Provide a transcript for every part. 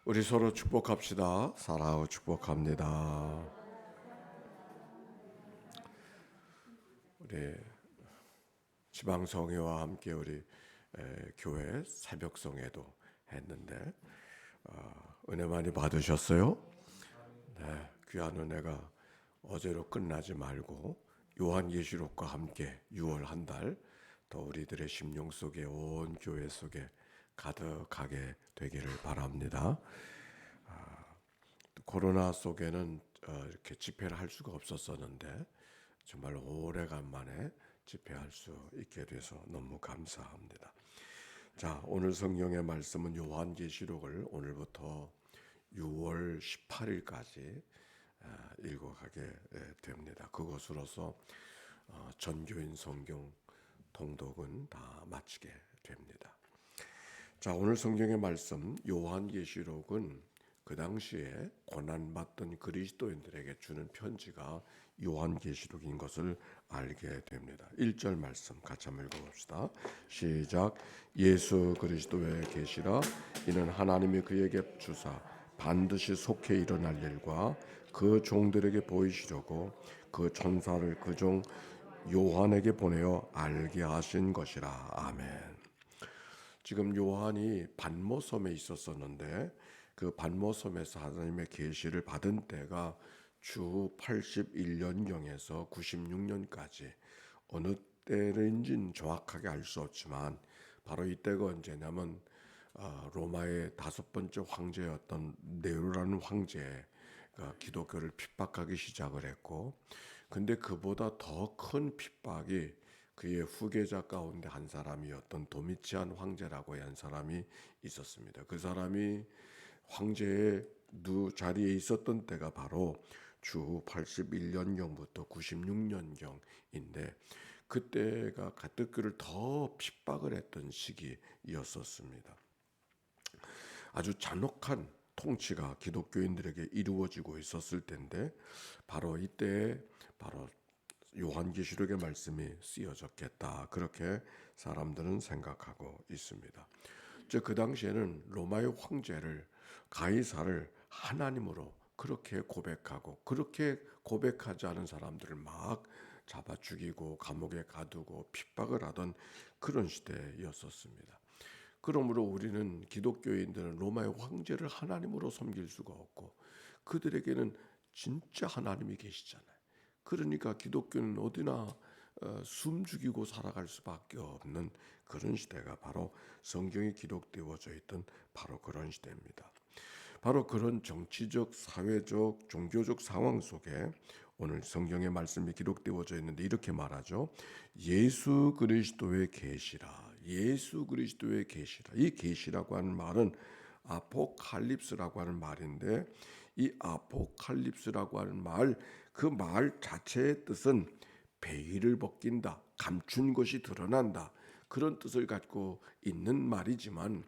우리 서로 축복합시다. 사랑하고 축복합니다. 우리 지방성회와 함께 우리 교회 새벽성회도 했는데 은혜 많이 받으셨어요? 네, 귀한 은혜가 어제로 끝나지 말고 요한계시록과 함께 6월 한 달 더 우리들의 심령 속에 온 교회 속에 가득하게 되기를 바랍니다. 코로나 속에는 이렇게 집회를 할 수가 없었었는데 정말 오래간만에 집회할 수 있게 돼서 너무 감사합니다. 자, 오늘 성경의 말씀은 요한계시록을 오늘부터 6월 18일까지 읽어가게 됩니다. 그것으로서 전교인 성경 통독은 다 마치게 됩니다. 자, 오늘 성경의 말씀 요한계시록은 그 당시에 고난받던 그리스도인들에게 주는 편지가 요한계시록인 것을 알게 됩니다. 1절 말씀 같이 한번 읽어봅시다. 시작. 예수 그리스도의 계시라 이는 하나님이 그에게 주사 반드시 속히 일어날 일과 그 종들에게 보이시려고 그 천사를 그 종 요한에게 보내어 알게 하신 것이라. 아멘. 지금 요한이 반모섬에 있었었는데 그 반모섬에서 하나님의 계시를 받은 때가 주 81년경에서 96년까지 어느 때인지는 정확하게 알 수 없지만 바로 이때가 언제냐면 로마의 5번째 황제였던 네로라는 황제가 기독교를 핍박하기 시작을 했고, 근데 그보다 더 큰 핍박이 그의 후계자 가운데 한 사람이었던 도미치안 황제라고 한 사람이 있었습니다. 그 사람이 황제의 자리에 있었던 때가 바로 주 81년경부터 96년경인데 그때가 가뜩그를 더 핍박을 했던 시기였었습니다. 아주 잔혹한 통치가 기독교인들에게 이루어지고 있었을 텐데 바로 이때 바로 요한계시록의 말씀이 쓰여졌겠다, 그렇게 사람들은 생각하고 있습니다. 즉 그 당시에는 로마의 황제를 가이사를 하나님으로 그렇게 고백하고 그렇게 고백하지 않은 사람들을 막 잡아 죽이고 감옥에 가두고 핍박을 하던 그런 시대였었습니다. 그러므로 우리는 기독교인들은 로마의 황제를 하나님으로 섬길 수가 없고 그들에게는 진짜 하나님이 계시잖아요. 그러니까 기독교는 어디나 숨 죽이고 살아갈 수밖에 없는 그런 시대가 바로 성경에 기록되어져 있던 바로 그런 시대입니다. 바로 그런 정치적, 사회적, 종교적 상황 속에 오늘 성경의 말씀이 기록되어져 있는데 이렇게 말하죠. 예수 그리스도의 계시라. 예수 그리스도의 계시라. 이 계시라고 하는 말은 아포칼립스라고 하는 말인데 이 아포칼립스라고 하는 말, 그 말 자체의 뜻은 베일을 벗긴다, 감춘 것이 드러난다, 그런 뜻을 갖고 있는 말이지만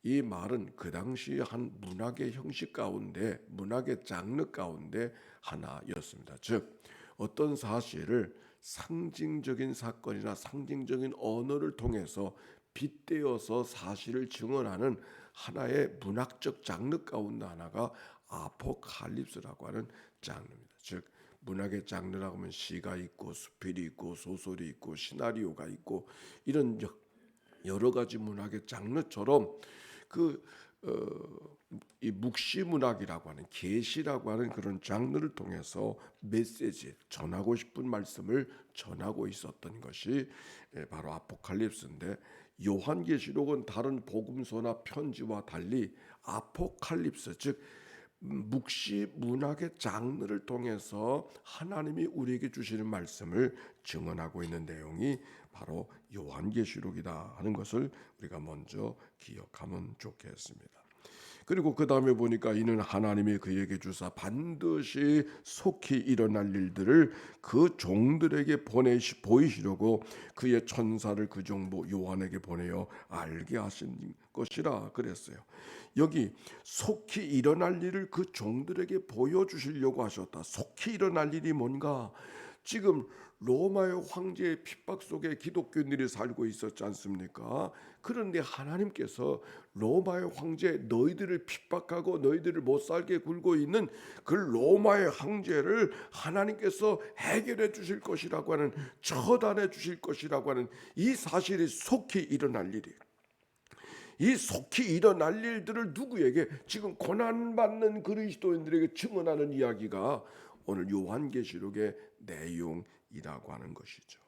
이 말은 그 당시 한 문학의 형식 가운데, 문학의 장르 가운데 하나였습니다. 즉 어떤 사실을 상징적인 사건이나 상징적인 언어를 통해서 빗대어서 사실을 증언하는 하나의 문학적 장르 가운데 하나가 아포칼립스라고 하는 장르입니다. 즉 문학의 장르라고 하면 시가 있고 수필이 있고 소설이 있고 시나리오가 있고 이런 여러 가지 문학의 장르처럼 이 묵시문학이라고 하는 계시라고 하는 그런 장르를 통해서 메시지, 전하고 싶은 말씀을 전하고 있었던 것이 바로 아포칼립스인데, 요한계시록은 다른 복음서나 편지와 달리 아포칼립스, 즉 묵시 문학의 장르를 통해서 하나님이 우리에게 주시는 말씀을 증언하고 있는 내용이 바로 요한계시록이다 하는 것을 우리가 먼저 기억하면 좋겠습니다. 그리고 그 다음에 보니까 이는 하나님이 그에게 주사 반드시 속히 일어날 일들을 그 종들에게 보이시려고 그의 천사를 그 종 요한에게 보내어 알게 하신 것이라 그랬어요. 여기 속히 일어날 일을 그 종들에게 보여주시려고 하셨다. 속히 일어날 일이 뭔가? 지금 로마의 황제의 핍박 속에 기독교인들이 살고 있었지 않습니까? 그런데 하나님께서 로마의 황제, 너희들을 핍박하고 너희들을 못 살게 굴고 있는 그 로마의 황제를 하나님께서 해결해 주실 것이라고 하는, 처단해 주실 것이라고 하는 이 사실이 속히 일어날 일이에요. 이 속히 일어날 일들을 누구에게, 지금 고난받는 그리스도인들에게 증언하는 이야기가 오늘 요한계시록의 내용이라고 하는 것이죠.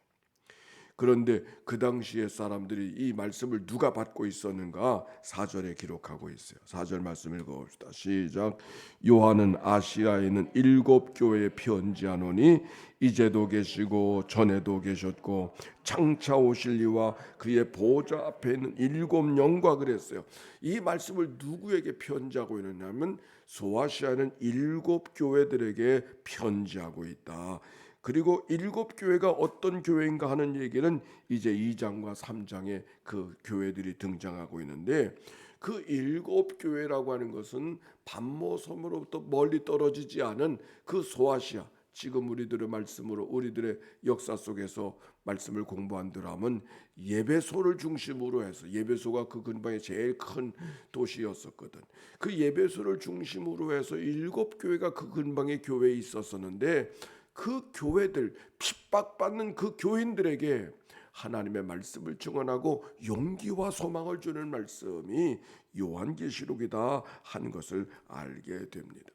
그런데 그 당시에 사람들이 이 말씀을 누가 받고 있었는가? 4절에 기록하고 있어요. 4절 말씀 읽어봅시다. 시작. 요한은 아시아에 있는 7교회에 편지하노니 이제도 계시고 전에도 계셨고 장차 오실 이와 그의 보좌 앞에 있는 7영과 그랬어요. 이 말씀을 누구에게 편지하고 있느냐면 소아시아는 7교회들에게 편지하고 있다. 그리고 7교회가 어떤 교회인가 하는 얘기는 이제 2장과 3장에 그 교회들이 등장하고 있는데, 그 7교회라고 하는 것은 반모섬으로부터 멀리 떨어지지 않은 그 소아시아, 지금 우리들의 말씀으로 우리들의 역사 속에서 말씀을 공부한다면 예배소를 중심으로 해서, 예배소가 그 근방에 제일 큰 도시였었거든. 그 예배소를 중심으로 해서 7교회가 그 근방에 교회에 있었었는데, 그 교회들, 핍박받는 그 교인들에게 하나님의 말씀을 증언하고 용기와 소망을 주는 말씀이 요한계시록이다 하는 것을 알게 됩니다.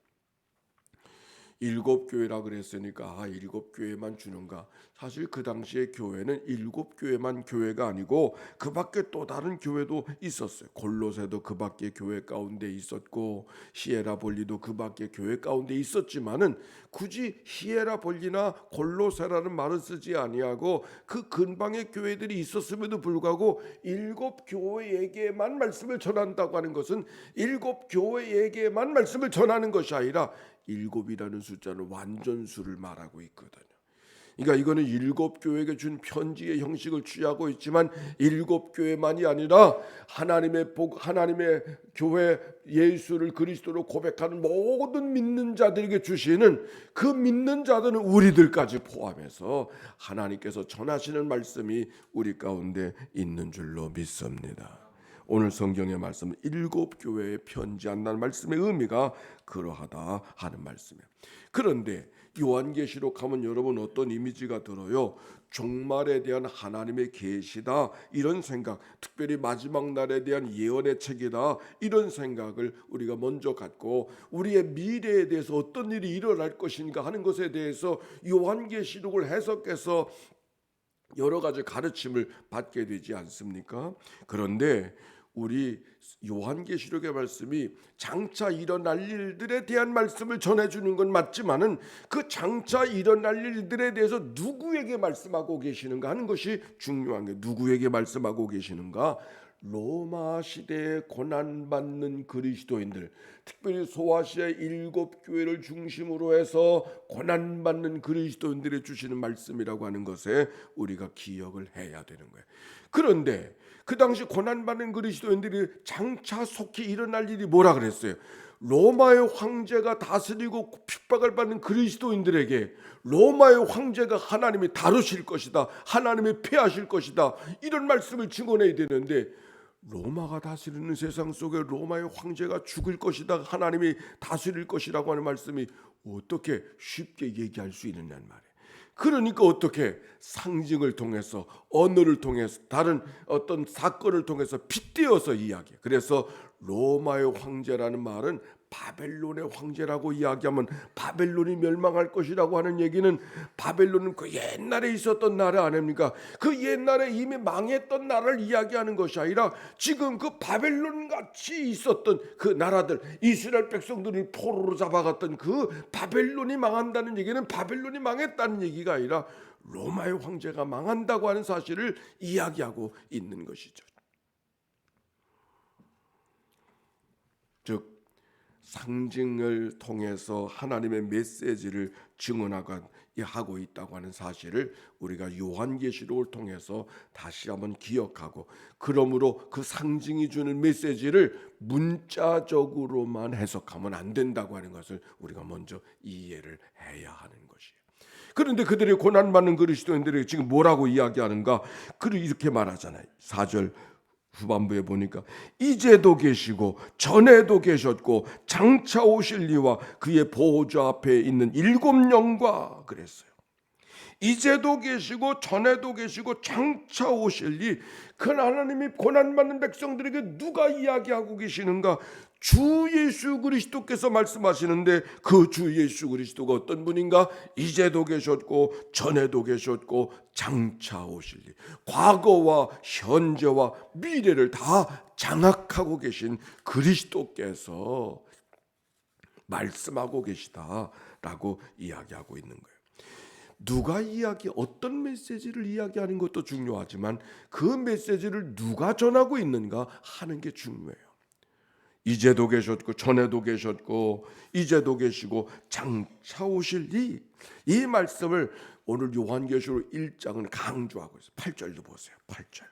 7교회라 그랬으니까 7교회만 주는가? 사실 그 당시에 교회는 7교회만 교회가 아니고 그 밖에 또 다른 교회도 있었어요. 골로새도 그 밖에 교회 가운데 있었고 히에라볼리도 그 밖에 교회 가운데 있었지만은 굳이 히에라볼리나 골로새라는 말을 쓰지 아니하고 그 근방의 교회들이 있었음에도 불구하고 7교회에게만 말씀을 전한다고 하는 것은 7교회에게만 말씀을 전하는 것이 아니라 7이라는 숫자는 완전수를 말하고 있거든요. 그러니까 이거는 7교회에게 준 편지의 형식을 취하고 있지만 7교회만이 아니라 하나님의 교회, 예수를 그리스도로 고백하는 모든 믿는 자들에게 주시는, 그 믿는 자들은 우리들까지 포함해서 하나님께서 전하시는 말씀이 우리 가운데 있는 줄로 믿습니다. 오늘 성경의 말씀 7교회에 편지한다는 말씀의 의미가 그러하다 하는 말씀이에요. 그런데 요한계시록 하면 여러분 어떤 이미지가 들어요? 종말에 대한 하나님의 계시다, 이런 생각, 특별히 마지막 날에 대한 예언의 책이다, 이런 생각을 우리가 먼저 갖고 우리의 미래에 대해서 어떤 일이 일어날 것인가 하는 것에 대해서 요한계시록을 해석해서 여러 가지 가르침을 받게 되지 않습니까? 그런데 우리 요한계시록의 말씀이 장차 일어날 일들에 대한 말씀을 전해주는 건 맞지만은 그 장차 일어날 일들에 대해서 누구에게 말씀하고 계시는가 하는 것이 중요한 게, 누구에게 말씀하고 계시는가? 로마 시대에 고난받는 그리스도인들, 특별히 소아시아의 7교회를 중심으로 해서 고난받는 그리스도인들이 주시는 말씀이라고 하는 것에 우리가 기억을 해야 되는 거예요. 그런데 그 당시 고난받는 그리스도인들이 장차 속히 일어날 일이 뭐라 그랬어요? 로마의 황제가 다스리고 핍박을 받는 그리스도인들에게 로마의 황제가 하나님이 다루실 것이다, 하나님이 패하실 것이다, 이런 말씀을 증언해야 되는데, 로마가 다스리는 세상 속에 로마의 황제가 죽을 것이다, 하나님이 다스릴 것이라고 하는 말씀이 어떻게 쉽게 얘기할 수 있느냐는 말이에요. 그러니까 어떻게 상징을 통해서, 언어를 통해서, 다른 어떤 사건을 통해서 빗대어서 이야기해요. 그래서 로마의 황제라는 말은 바벨론의 황제라고 이야기하면 바벨론이 멸망할 것이라고 하는 얘기는, 바벨론은 그 옛날에 있었던 나라 아닙니까? 그 옛날에 이미 망했던 나라를 이야기하는 것이 아니라 지금 그 바벨론 같이 있었던 그 나라들, 이스라엘 백성들이 포로로 잡아갔던 그 바벨론이 망한다는 얘기는 바벨론이 망했다는 얘기가 아니라 로마의 황제가 망한다고 하는 사실을 이야기하고 있는 것이죠. 즉 상징을 통해서 하나님의 메시지를 증언하고 있다고 하는 사실을 우리가 요한계시록을 통해서 다시 한번 기억하고, 그러므로 그 상징이 주는 메시지를 문자적으로만 해석하면 안 된다고 하는 것을 우리가 먼저 이해를 해야 하는 것이에요. 그런데 그들이 고난받는 그리스도인들이 지금 뭐라고 이야기하는가? 그리고 이렇게 말하잖아요. 4절 후반부에 보니까 이제도 계시고 전에도 계셨고 장차 오실 이와 그의 보호자 앞에 있는 7영과 그랬어요. 이제도 계시고 전에도 계시고 장차 오실 이 그 하나님이 고난받는 백성들에게 누가 이야기하고 계시는가? 주 예수 그리스도께서 말씀하시는데 그 주 예수 그리스도가 어떤 분인가? 이제도 계셨고 전에도 계셨고 장차 오실 이, 과거와 현재와 미래를 다 장악하고 계신 그리스도께서 말씀하고 계시다라고 이야기하고 있는 거예요. 누가 어떤 메시지를 이야기하는 것도 중요하지만 그 메시지를 누가 전하고 있는가 하는 게 중요해요. 이제도 계셨고 전에도 계셨고 이제도 계시고 장차 오실 이 말씀을 오늘 요한계시록 1장은 강조하고 있어요. 8절도 보세요. 8절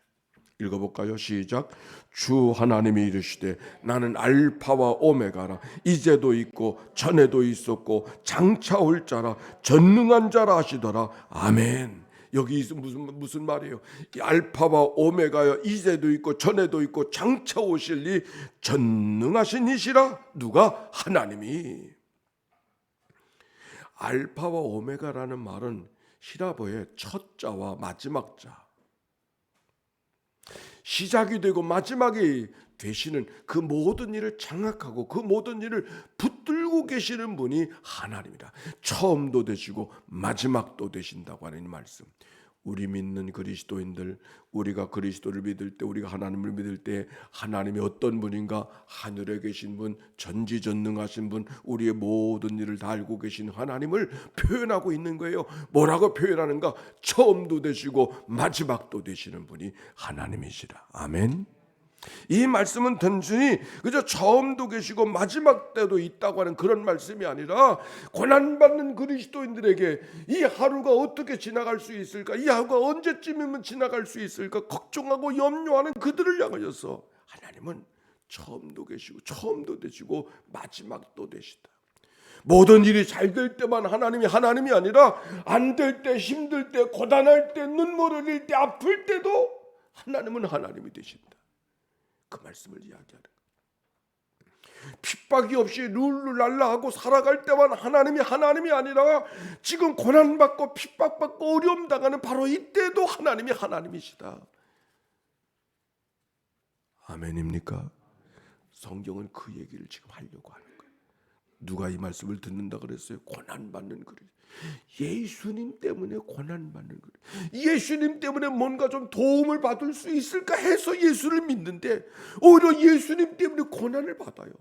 읽어볼까요? 시작. 주 하나님이 이르시되 나는 알파와 오메가라. 이제도 있고 전에도 있었고 장차 올 자라. 전능한 자라 하시더라. 아멘. 여기 무슨 말이에요? 이 알파와 오메가여, 이제도 있고 전에도 있고 장차 오실 이 전능하신 이시라. 누가? 하나님이. 알파와 오메가라는 말은 히라보의 첫 자와 마지막 자, 시작이 되고 마지막이 되시는 그 모든 일을 장악하고 그 모든 일을 붙들고 계시는 분이 하나님이다. 처음도 되시고 마지막도 되신다고 하는 이 말씀. 우리 믿는 그리스도인들, 우리가 그리스도를 믿을 때, 우리가 하나님을 믿을 때 하나님이 어떤 분인가? 하늘에 계신 분, 전지전능하신 분, 우리의 모든 일을 다 알고 계신 하나님을 표현하고 있는 거예요. 뭐라고 표현하는가? 처음도 되시고 마지막도 되시는 분이 하나님이시라. 아멘. 이 말씀은 단순히 그저 처음도 계시고 마지막 때도 있다고 하는 그런 말씀이 아니라 고난받는 그리스도인들에게 이 하루가 어떻게 지나갈 수 있을까, 이 하루가 언제쯤이면 지나갈 수 있을까 걱정하고 염려하는 그들을 향하여서 하나님은 처음도 계시고 처음도 되시고 마지막도 되시다. 모든 일이 잘 될 때만 하나님이 아니라 안 될 때, 힘들 때, 고단할 때, 눈물 흘릴 때, 아플 때도 하나님은 하나님이 되신다. 그 말씀을 이야기하는 거예요. 핍박이 없이 룰루랄라하고 살아갈 때만 하나님이 아니라 지금 고난받고 핍박받고 어려움 당하는 바로 이때도 하나님이 하나님이시다. 아멘입니까? 성경은 그 얘기를 지금 하려고 하는 거예요. 누가 이 말씀을 듣는다 그랬어요? 고난받는 그리. 예수님 때문에 고난받는 거예요. 예수님 때문에 뭔가 좀 도움을 받을 수 있을까 해서 예수를 믿는데 오히려 예수님 때문에 고난을 받아요.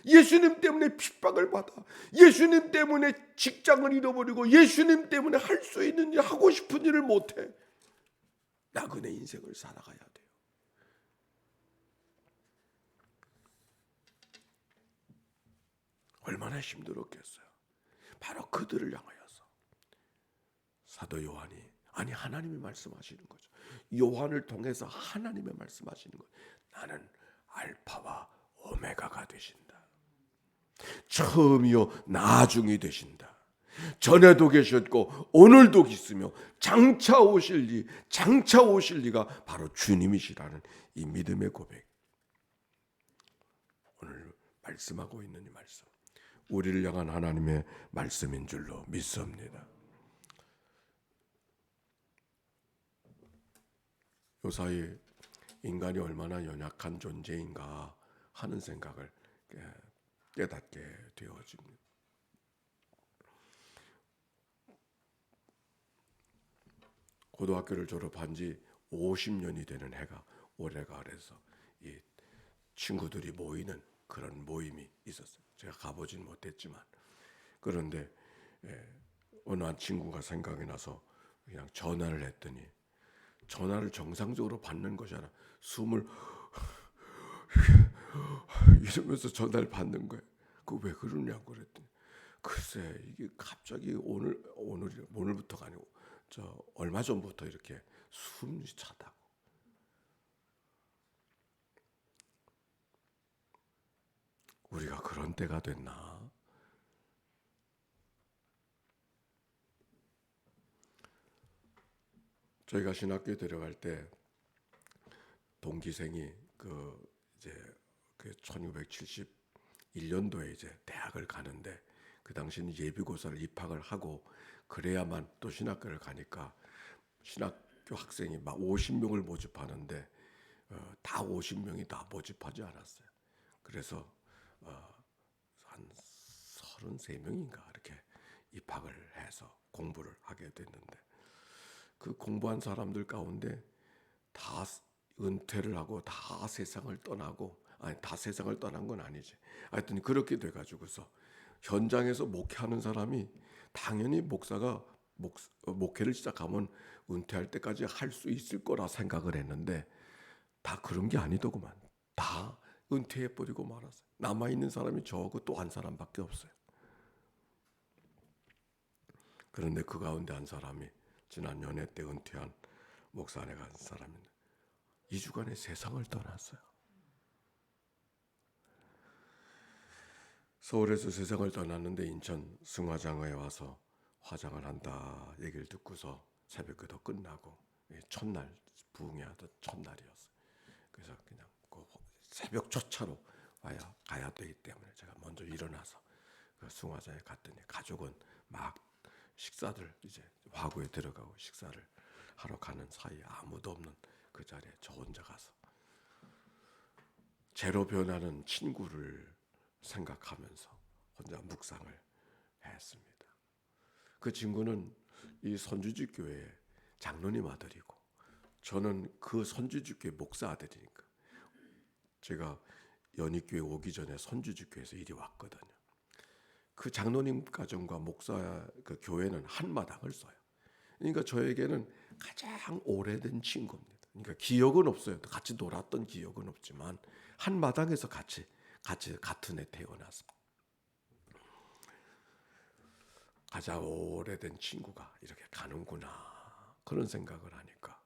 예수님 때문에 핍박을 받아. 예수님 때문에 직장을 잃어버리고 예수님 때문에 할 수 있는 일, 하고 싶은 일을 못해. 나그네 인생을 살아가야 돼요. 얼마나 힘들었겠어요. 바로 그들을 향하여서 사도 요한이, 아니 하나님이 말씀하시는 거죠. 요한을 통해서 하나님의 말씀하시는 거예요. 나는 알파와 오메가가 되신다. 처음이요 나중이 되신다. 전에도 계셨고 오늘도 있으며 장차 오실 리가 바로 주님이시라는 이 믿음의 고백. 오늘 말씀하고 있는 이 말씀, 우리를 향한 하나님의 말씀인 줄로 믿습니다. 요사이 인간이 얼마나 연약한 존재인가 하는 생각을 깨닫게 되어집니다. 고등학교를 졸업한 지 50년이 되는 해가 올해가 그래서 이 친구들이 모이는 그런 모임이 있었어요. 제가 가보진 못했지만 그런데 어느 한 친구가 생각이 나서 그냥 전화를 했더니 전화를 정상적으로 받는 것이 아니라 숨을 이러면서 전화를 받는 거예요. 그 왜 그러냐고 그랬더니 글쎄 이게 갑자기 오늘부터가 아니고 얼마 전부터 이렇게 숨이 차다고. 우리가 그런 때가 됐나? 저희가 신학교에 들어갈 때 동기생이 이제 1971년도에 이제 대학을 가는데 그 당시는 예비고사를 입학을 하고 그래야만 또 신학교를 가니까 신학교 학생이 막 50명을 모집하는데 다 50명이 다 모집하지 않았어요. 그래서 한 33명인가 이렇게 입학을 해서 공부를 하게 됐는데 그 공부한 사람들 가운데 다 은퇴를 하고 다 세상을 떠나고 아니 다 세상을 떠난 건 아니지. 하여튼 그렇게 돼 가지고서 현장에서 목회하는 사람이 당연히 목사가 목회를 시작하면 은퇴할 때까지 할 수 있을 거라 생각을 했는데 다 그런 게 아니더구만. 다 은퇴해 버리고 말았어요. 남아 있는 사람이 저하고 또 한 사람밖에 없어요. 그런데 그 가운데 한 사람이 지난 연회 때 은퇴한 목사네가 한 사람인데 2주간에 세상을 떠났어요. 서울에서 세상을 떠났는데 인천 승화장에 와서 화장을 한다 얘기를 듣고서 새벽기도 끝나고 첫날 부흥회하던 첫날이었어요. 그래서 그냥 새벽 초차로 가야 되기 때문에 제가 먼저 일어나서 그 승화장에 갔더니 가족은 막 식사들 이제 화구에 들어가고 식사를 하러 가는 사이에 아무도 없는 그 자리에 저 혼자 가서 죄로 변하는 친구를 생각하면서 혼자 묵상을 했습니다. 그 친구는 이 선주주 교회 장로님 아들이고 저는 그 선주주 교회 목사 아들이니까 제가 연희교회 오기 전에 선주주 교회에서 이리 왔거든요. 그 장로님 가정과 목사 그 교회는 한 마당을 써요. 그러니까 저에게는 가장 오래된 친구입니다. 그러니까 기억은 없어요. 같이 놀았던 기억은 없지만 한 마당에서 같이 같은 해 태어났습니다. 가장 오래된 친구가 이렇게 가는구나 그런 생각을 하니까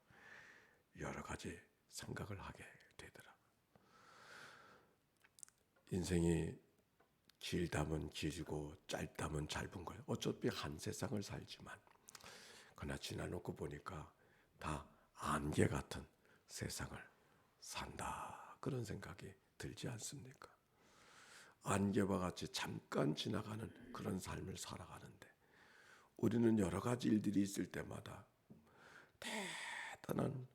여러 가지 생각을 하게 되더라. 인생이 길다면 길고 짧다면 짧은 거예요. 어차피 한 세상을 살지만 그러나 지나놓고 보니까 다 안개 같은 세상을 산다 그런 생각이 들지 않습니까? 안개와 같이 잠깐 지나가는 그런 삶을 살아가는데 우리는 여러 가지 일들이 있을 때마다 대단한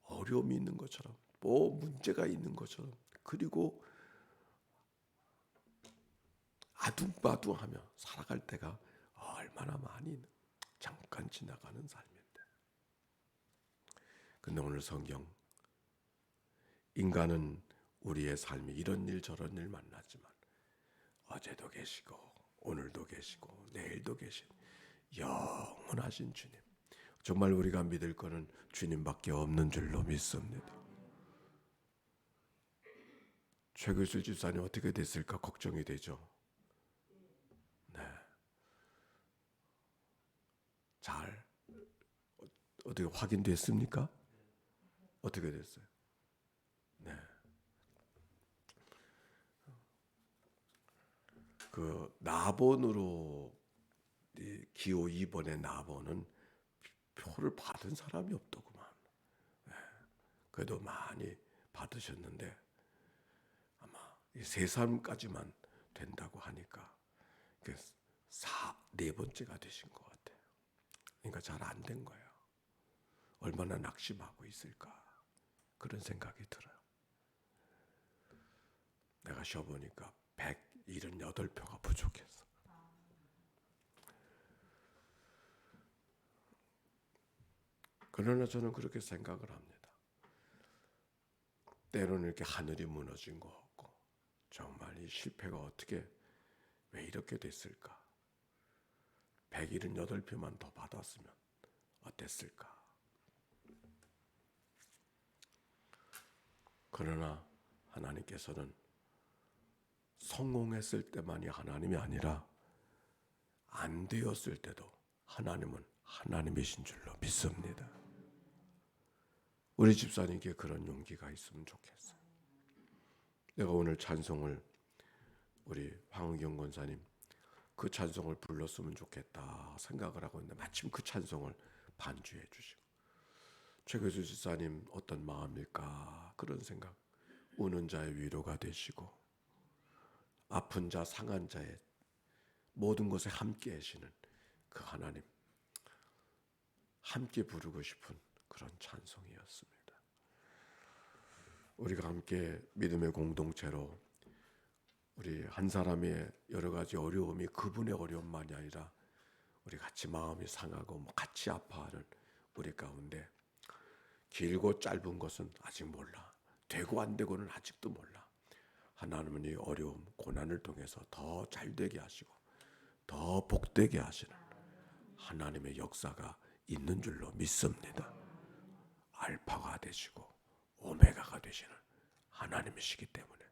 어려움이 있는 것처럼 뭐 문제가 있는 것처럼 그리고 아둥바둥하며 살아갈 때가 얼마나 많이 잠깐 지나가는 삶인데 근데 오늘 성경 인간은 우리의 삶이 이런 일 저런 일 만나지만 어제도 계시고 오늘도 계시고 내일도 계신 영원하신 주님 정말 우리가 믿을 거는 주님밖에 없는 줄로 믿습니다. 최규슬 집사님 어떻게 됐을까 걱정이 되죠. 네, 잘 어떻게 확인됐습니까? 어떻게 됐어요? 네, 그 나본으로 기호 2번의 나본은 표를 받은 사람이 없더구만. 네, 그래도 많이 받으셨는데 아마 세 사람까지만 된다고 하니까 네 번째가 되신 것 같아요. 그러니까 잘 안 된 거예요. 얼마나 낙심하고 있을까 그런 생각이 들어요. 내가 쉬어보니까 178표가 부족했어. 그러나 저는 그렇게 생각을 합니다. 때로는 이렇게 하늘이 무너진 것 같고 정말 이 실패가 어떻게 왜 이렇게 됐을까? 178표만 더 받았으면 어땠을까? 그러나 하나님께서는 성공했을 때만이 하나님이 아니라 안 되었을 때도 하나님은 하나님이신 줄로 믿습니다. 우리 집사님께 그런 용기가 있으면 좋겠어요. 내가 오늘 찬송을 우리 황은경 권사님 그 찬송을 불렀으면 좋겠다 생각을 하고 있는데 마침 그 찬송을 반주해 주시고 최교수 집사님 어떤 마음일까 그런 생각. 우는 자의 위로가 되시고 아픈 자 상한 자의 모든 것에 함께 하시는 그 하나님, 함께 부르고 싶은 그런 찬송이었습니다. 우리가 함께 믿음의 공동체로 우리 한 사람의 여러 가지 어려움이 그분의 어려움만이 아니라 우리 같이 마음이 상하고 같이 아파하는 우리 가운데 길고 짧은 것은 아직 몰라. 되고 안 되고는 아직도 몰라. 하나님은 이 어려움, 고난을 통해서 더 잘되게 하시고 더 복되게 하시는 하나님의 역사가 있는 줄로 믿습니다. 알파가 되시고 오메가가 되시는 하나님이시기 때문에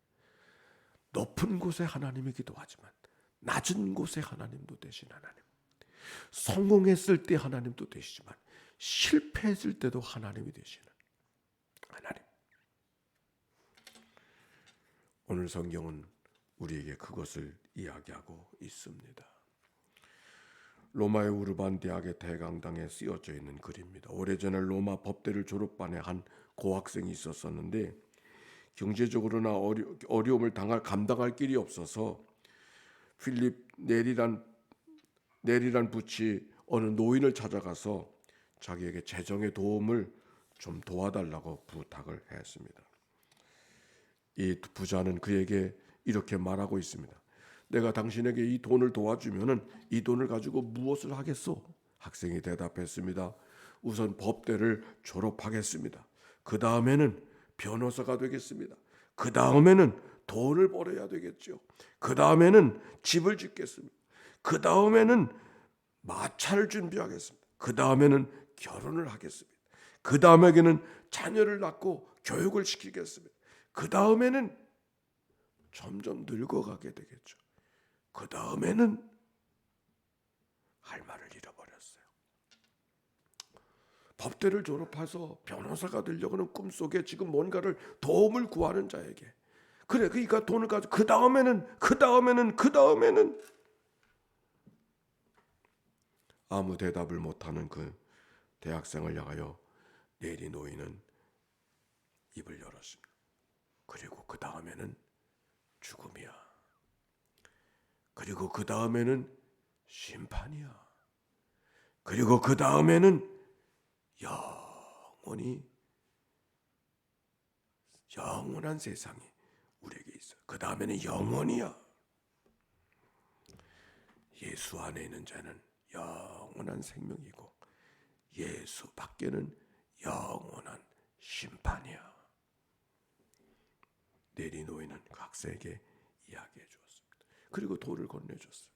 높은 곳에 하나님이기도 하지만 낮은 곳에 하나님도 되신 하나님, 성공했을 때 하나님도 되시지만 실패했을 때도 하나님이 되시는 하나님. 오늘 성경은 우리에게 그것을 이야기하고 있습니다. 로마의 우르반 대학의 대강당에 쓰여져 있는 글입니다. 오래전에 로마 법대를 졸업반에 한 고학생이 있었었는데 경제적으로나 어려움을 감당할 길이 없어서 필립 네리란 부치 어느 노인을 찾아가서 자기에게 재정의 도움을 좀 도와달라고 부탁을 했습니다. 이 부자는 그에게 이렇게 말하고 있습니다. 내가 당신에게 이 돈을 도와주면은 이 돈을 가지고 무엇을 하겠소? 학생이 대답했습니다. 우선 법대를 졸업하겠습니다. 그 다음에는 변호사가 되겠습니다. 그 다음에는 돈을 벌어야 되겠죠. 그 다음에는 집을 짓겠습니다. 그 다음에는 마차를 준비하겠습니다. 그 다음에는 결혼을 하겠습니다. 그 다음에는 자녀를 낳고 교육을 시키겠습니다. 그 다음에는 점점 늙어가게 되겠죠. 그 다음에는 할 말을 잃어버렸어요. 법대를 졸업해서 변호사가 되려고는 꿈속에 지금 뭔가를 도움을 구하는 자에게 그러니까 돈을 가지고 그 다음에는 아무 대답을 못하는 그 대학생을 향하여 네리 노인은 입을 열었습니다. 그리고 그 다음에는 죽음이야. 그리고 그 다음에는 심판이야. 그리고 그 다음에는 영원한 세상이 우리에게 있어. 그 다음에는 영원이야. 예수 안에 있는 자는 영원한 생명이고 예수 밖에는 영원한 심판이야. 네리 노인은 그 학생에게 이야기해 주었습니다. 그리고 돈을 건네줬어요.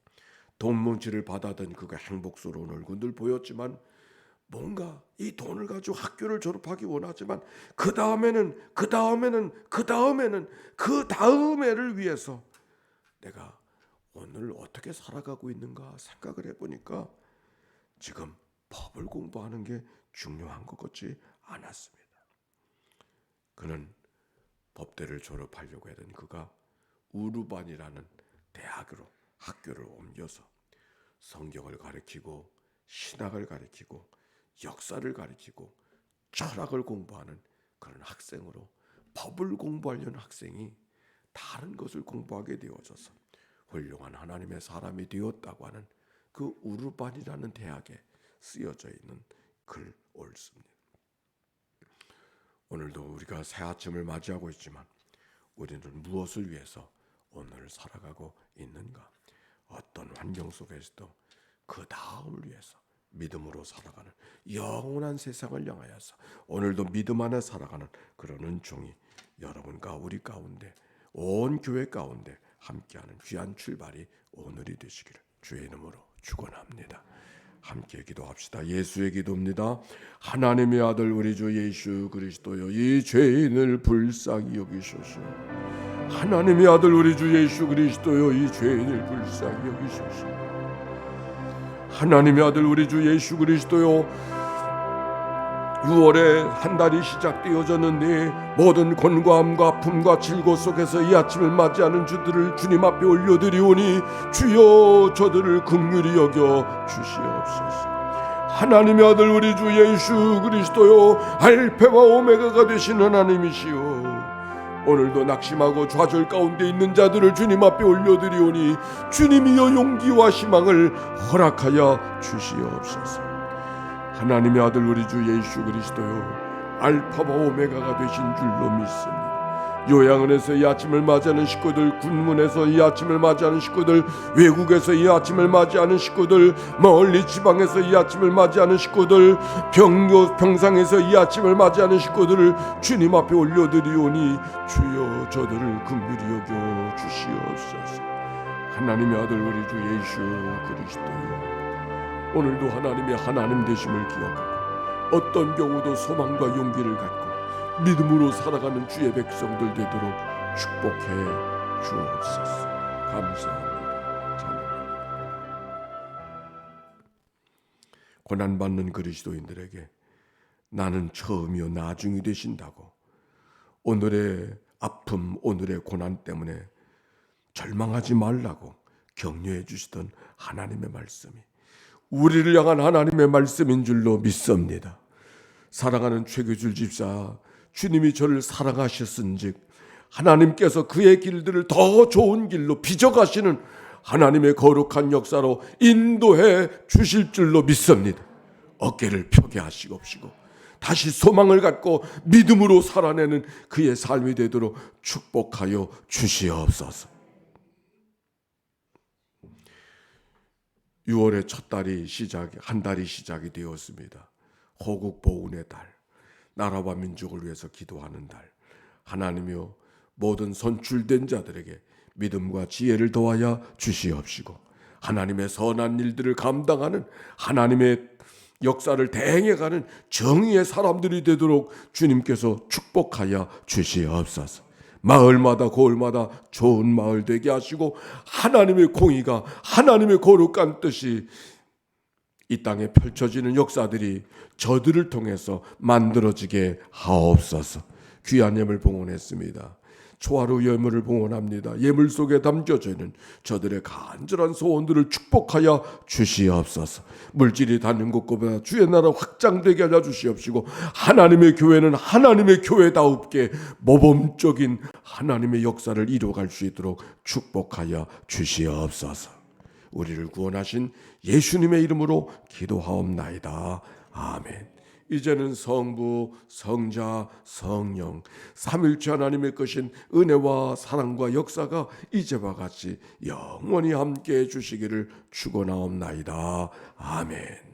돈 뭉치를 받아든 그가 행복스러운 얼굴을 보였지만 뭔가 이 돈을 가지고 학교를 졸업하기 원하지만 그 다음에를 위해서 내가 오늘 어떻게 살아가고 있는가 생각을 해보니까 지금 법을 공부하는 게 중요한 것 같지 않았습니다. 그는 법대를 졸업하려고 하던 그가 우르반이라는 학교를 옮겨서 성경을 가르치고 신학을 가르치고 역사를 가르치고 철학을 공부하는 그런 학생으로 법을 공부하려는 학생이 다른 것을 공부하게 되어져서 훌륭한 하나님의 사람이 되었다고 하는 그 우르반이라는 대학에 쓰여져 있는 글 옳습니다. 오늘도 우리가 새 아침을 맞이하고 있지만 우리는 무엇을 위해서 오늘을 살아가고 있는가? 어떤 환경 속에서도 그 다음을 위해서 믿음으로 살아가는 영원한 세상을 향하여서 오늘도 믿음 안에 살아가는 그런 은총이 여러분과 우리 가운데 온 교회 가운데 함께하는 귀한 출발이 오늘이 되시기를 주의 이름으로 축원합니다. 함께 기도합시다. 예수의 기도입니다. 하나님의 아들 우리 주 예수 그리스도여, 이 죄인을 불쌍히 여기소서. 하나님의 아들 우리 주 예수 그리스도여, 이 죄인을 불쌍히 여기소서. 하나님의 아들 우리 주 예수 그리스도여, 6월에 한 달이 시작되어졌는데 모든 권고함과 아픔과 질고 속에서 이 아침을 맞이하는 주들을 주님 앞에 올려드리오니 주여 저들을 긍휼히 여겨 주시옵소서. 하나님의 아들 우리 주 예수 그리스도요, 알파와 오메가가 되신 하나님이시여, 오늘도 낙심하고 좌절 가운데 있는 자들을 주님 앞에 올려드리오니 주님이여 용기와 희망을 허락하여 주시옵소서. 하나님의 아들 우리 주 예수 그리스도요, 알파와 오메가가 되신 줄로 믿습니다. 요양원에서 이 아침을 맞이하는 식구들, 군문에서 이 아침을 맞이하는 식구들, 외국에서 이 아침을 맞이하는 식구들, 멀리 지방에서 이 아침을 맞이하는 식구들, 평상에서 이 아침을 맞이하는 식구들을 주님 앞에 올려드리오니 주여 저들을 긍휼히 여겨 주시옵소서. 하나님의 아들 우리 주 예수 그리스도요, 오늘도 하나님의 하나님 되심을 기억하고 어떤 경우도 소망과 용기를 갖고 믿음으로 살아가는 주의 백성들 되도록 축복해 주옵소서. 감사합니다. 찬양합니다. 고난받는 그리스도인들에게 나는 처음이요 나중이 되신다고 오늘의 아픔, 오늘의 고난 때문에 절망하지 말라고 격려해 주시던 하나님의 말씀이 우리를 향한 하나님의 말씀인 줄로 믿습니다. 사랑하는 최규줄 집사, 주님이 저를 사랑하셨은즉 하나님께서 그의 길들을 더 좋은 길로 빚어가시는 하나님의 거룩한 역사로 인도해 주실 줄로 믿습니다. 어깨를 펴게 하시옵시고 다시 소망을 갖고 믿음으로 살아내는 그의 삶이 되도록 축복하여 주시옵소서. 6월의 첫 달이 한 달이 시작이 되었습니다. 호국 보훈의 달, 나라와 민족을 위해서 기도하는 달, 하나님이여 모든 선출된 자들에게 믿음과 지혜를 더하여 주시옵시고 하나님의 선한 일들을 감당하는 하나님의 역사를 대행해가는 정의의 사람들이 되도록 주님께서 축복하여 주시옵소서. 마을마다 고을마다 좋은 마을 되게 하시고 하나님의 공의가, 하나님의 거룩한 뜻이 이 땅에 펼쳐지는 역사들이 저들을 통해서 만들어지게 하옵소서. 귀한 예물 봉헌했습니다. 초하루 예물을 봉헌합니다. 예물 속에 담겨져 있는 저들의 간절한 소원들을 축복하여 주시옵소서. 물질이 닿는 곳곳보다 주의 나라 확장되게 하여 주시옵시고 하나님의 교회는 하나님의 교회다웁게 모범적인 하나님의 역사를 이루어갈 수 있도록 축복하여 주시옵소서. 우리를 구원하신 예수님의 이름으로 기도하옵나이다. 아멘. 이제는 성부, 성자, 성령 삼일체 하나님의 것인 은혜와 사랑과 역사가 이제와 같이 영원히 함께해 주시기를 축원하옵나이다. 아멘.